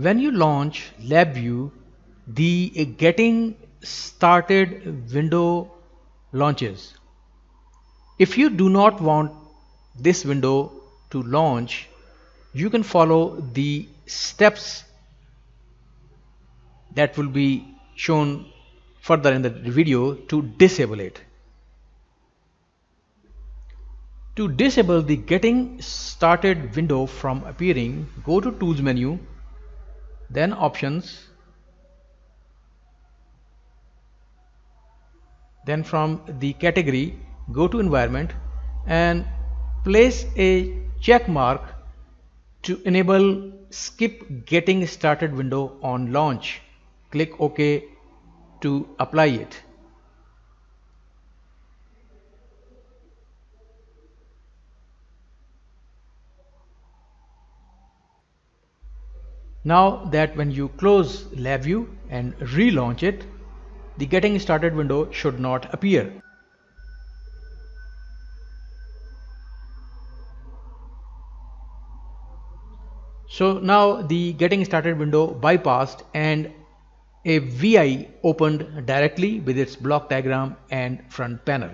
When you launch LabVIEW, the Getting Started window launches. If you do not want this window to launch, you can follow the steps that will be shown further in the video to disable it. To disable the Getting Started window from appearing, go to Tools menu, then Options, then from the category go to Environment and place a check mark to enable Skip Getting Started window on launch. Click OK to apply it. Now that when you close LabVIEW and relaunch it, the Getting Started window should not appear. So now the Getting Started window bypassed and a VI opened directly with its block diagram and front panel.